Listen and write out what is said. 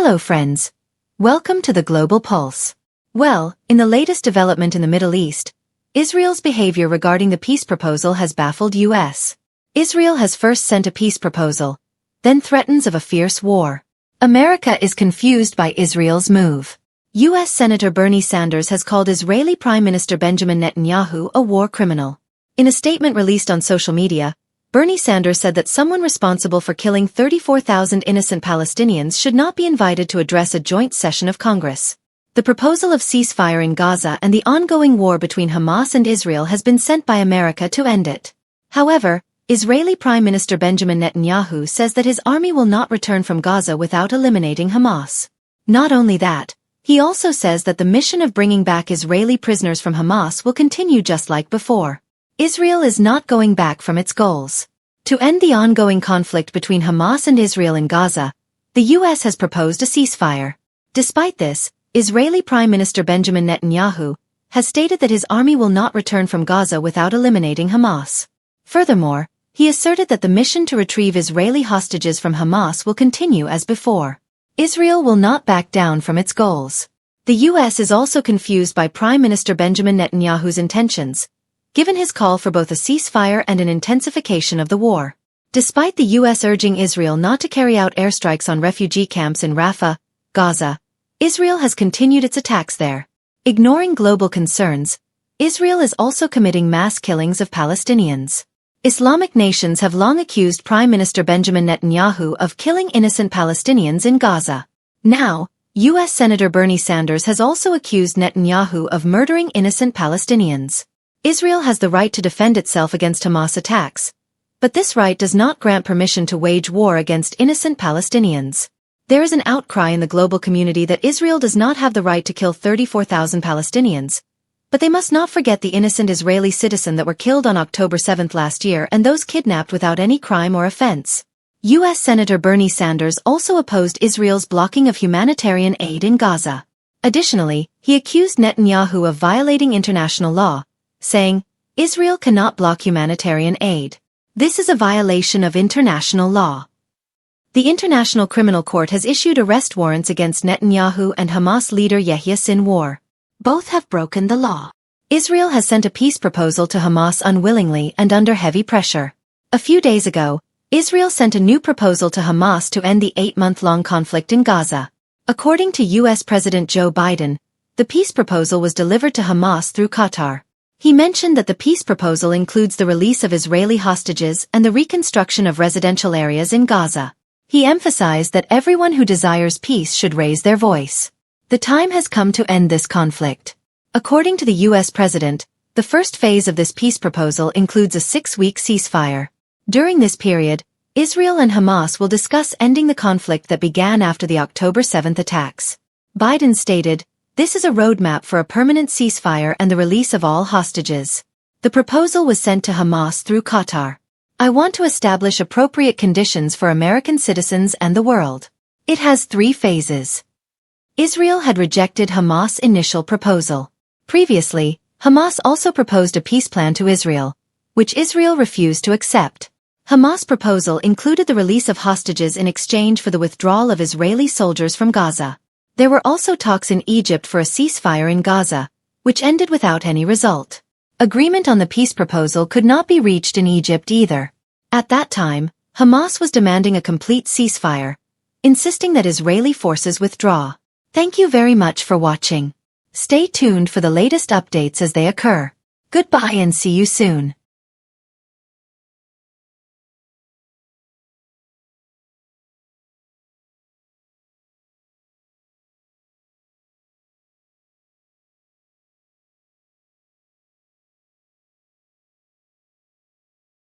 Hello friends. Welcome to the Global Pulse. Well, in the latest development in the Middle East, Israel's behavior regarding the peace proposal has baffled U.S. Israel has first sent a peace proposal, then threatens of a fierce war. America is confused by Israel's move. U.S. Senator Bernie Sanders has called Israeli Prime Minister Benjamin Netanyahu a war criminal. In a statement released on social media, Bernie Sanders said that someone responsible for killing 34,000 innocent Palestinians should not be invited to address a joint session of Congress. The proposal of ceasefire in Gaza and the ongoing war between Hamas and Israel has been sent by America to end it. However, Israeli Prime Minister Benjamin Netanyahu says that his army will not return from Gaza without eliminating Hamas. Not only that, he also says that the mission of bringing back Israeli prisoners from Hamas will continue just like before. Israel is not going back from its goals. To end the ongoing conflict between Hamas and Israel in Gaza, the U.S. has proposed a ceasefire. Despite this, Israeli Prime Minister Benjamin Netanyahu has stated that his army will not return from Gaza without eliminating Hamas. Furthermore, he asserted that the mission to retrieve Israeli hostages from Hamas will continue as before. Israel will not back down from its goals. The U.S. is also confused by Prime Minister Benjamin Netanyahu's intentions, given his call for both a ceasefire and an intensification of the war. Despite the U.S. urging Israel not to carry out airstrikes on refugee camps in Rafah, Gaza, Israel has continued its attacks there. Ignoring global concerns, Israel is also committing mass killings of Palestinians. Islamic nations have long accused Prime Minister Benjamin Netanyahu of killing innocent Palestinians in Gaza. Now, U.S. Senator Bernie Sanders has also accused Netanyahu of murdering innocent Palestinians. Israel has the right to defend itself against Hamas attacks, but this right does not grant permission to wage war against innocent Palestinians. There is an outcry in the global community that Israel does not have the right to kill 34,000 Palestinians, but they must not forget the innocent Israeli citizens that were killed on October 7 last year and those kidnapped without any crime or offense. U.S. Senator Bernie Sanders also opposed Israel's blocking of humanitarian aid in Gaza. Additionally, he accused Netanyahu of violating international law, saying, Israel cannot block humanitarian aid. This is a violation of international law. The International Criminal Court has issued arrest warrants against Netanyahu and Hamas leader Yahya Sinwar. Both have broken the law. Israel has sent a peace proposal to Hamas unwillingly and under heavy pressure. A few days ago, Israel sent a new proposal to Hamas to end the 8-month-long conflict in Gaza. According to U.S. President Joe Biden, the peace proposal was delivered to Hamas through Qatar. He mentioned that the peace proposal includes the release of Israeli hostages and the reconstruction of residential areas in Gaza. He emphasized that everyone who desires peace should raise their voice. The time has come to end this conflict. According to the U.S. President, the first phase of this peace proposal includes a 6-week ceasefire. During this period, Israel and Hamas will discuss ending the conflict that began after the October 7 attacks. Biden stated, "This is a roadmap for a permanent ceasefire and the release of all hostages." The proposal was sent to Hamas through Qatar. "I want to establish appropriate conditions for American citizens and the world." It has 3 phases. Israel had rejected Hamas' initial proposal. Previously, Hamas also proposed a peace plan to Israel, which Israel refused to accept. Hamas' proposal included the release of hostages in exchange for the withdrawal of Israeli soldiers from Gaza. There were also talks in Egypt for a ceasefire in Gaza, which ended without any result. Agreement on the peace proposal could not be reached in Egypt either. At that time, Hamas was demanding a complete ceasefire, insisting that Israeli forces withdraw. Thank you very much for watching. Stay tuned for the latest updates as they occur. Goodbye and see you soon.